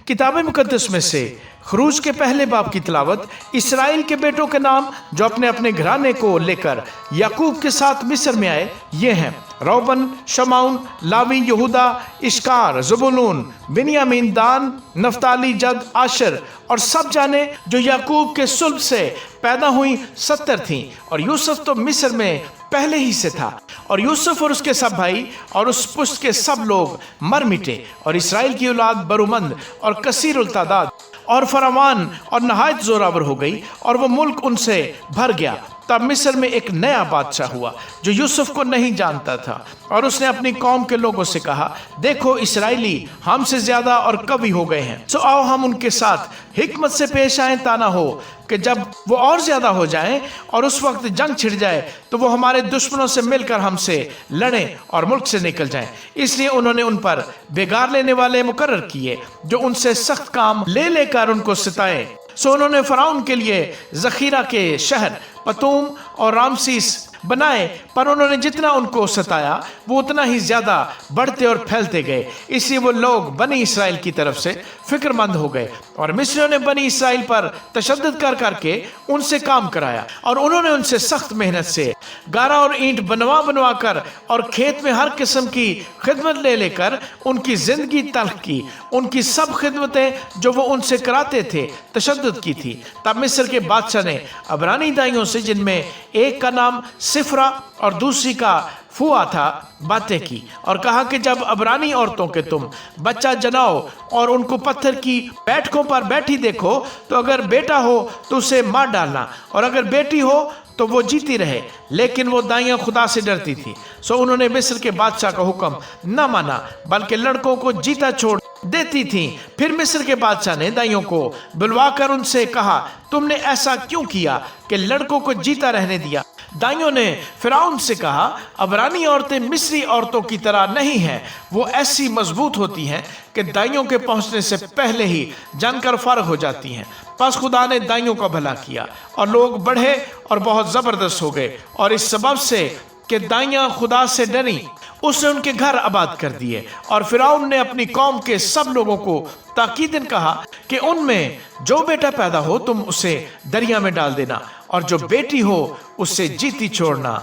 किताब मुकद्दस में से खरूज के पहले बाब की तिलावत इसराइल के बेटों के नाम जो अपने अपने घराने को लेकर याकूब के साथ मिस्र में आए ये हैं: रौबन, शमाउन, लावी, यहूदा, इश्कार, ज़बूलून, बिन्यामीन, दान, नफ्ताली, जद, आशर और सब जाने जो याकूब के सुल्ब से पैदा हुई 70 थीं। और यूसुफ तो मिस्र में पहले ही से था। और यूसुफ और उसके सब भाई और उस पुश्त के सब लोग मर मिटे। और इसराइल की औलाद बरूमंद और कसीरुल तादाद और फरावान और नहायत जोरावर हो गई और वो मुल्क उनसे भर गया। तब मिस्र में एक नया बादशाह हुआ जो यूसुफ को नहीं जानता था। और उसने अपनी कौम के लोगों से कहा, देखो इस्राएली हमसे ज्यादा और कवि हो गए हैं, सो आओ हम उनके साथ हिकमत से पेश आए, ताना हो कि जब वो और ज्यादा हो जाएं और उस वक्त जंग छिड़ जाए तो वो हमारे दुश्मनों से मिलकर हमसे लड़ें और मुल्क से निकल जाएं। इसलिए उन्होंने उन पर बेगार लेने वाले मुकर्रर किए जो उनसे सख्त काम ले लेकर उनको सिताएं। सो उन्होंने फराउन के लिए जखीरा के शहर पतूम और रामसीस बनाए, पर उन्होंने जितना उनको सताया वो उतना ही ज्यादा बढ़ते और फैलते गए। इसलिए वो लोग बनी इसराइल की तरफ से फिक्रमंद हो गए और मिस्रियों ने बनी इसराइल पर तशद्दुद कर करके उनसे काम कराया और उन्होंने उनसे सख्त मेहनत से गारा और ईंट बनवा कर और खेत में हर किस्म की खिदमत ले लेकर उनकी जिंदगी तल्ख की। उनकी सब खिदमतें जो वो उनसे कराते थे तशद्दुद की थी। तब मिस्र के बादशाह ने अबरानी दाइयों से, जिनमें एक का नाम सिफरा और दूसरी का फुआ था, बातें की और कहा कि जब अबरानी औरतों के तुम बच्चा जनाओ और उनको पत्थर की बैठकों पर बैठी देखो तो अगर बेटा हो तो उसे मार डालना और अगर बेटी हो तो वो जीती रहे। लेकिन वो दाइयां खुदा से डरती थी, सो उन्होंने मिस्र के बादशाह का हुक्म न माना बल्कि लड़कों को जीता छोड़ देती थी। फिर मिस्र के बादशाह ने दाइयों को बुलवाकर उनसे कहा, तुमने ऐसा क्यों किया कि लड़कों को जीता रहने दिया? दाइयों ने फिरौन से कहा, अबरानी औरतें मिस्री औरतों की तरह नहीं हैं, वो ऐसी मजबूत होती हैं कि दाइयों के पहुंचने से पहले ही जानकर फारग हो जाती हैं। बस खुदा ने दाइयों का भला किया और लोग बढ़े और बहुत जबरदस्त हो गए। और इस सबब से कि दाइयां खुदा से डरी, उसने उनके घर आबाद कर दिए। और फिरौन ने अपनी कौम के सब लोगों को ताकीदन कहा कि उनमें जो बेटा पैदा हो तुम उसे दरिया में डाल देना और जो बेटी हो उससे जीती छोड़ना।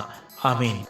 आमीन।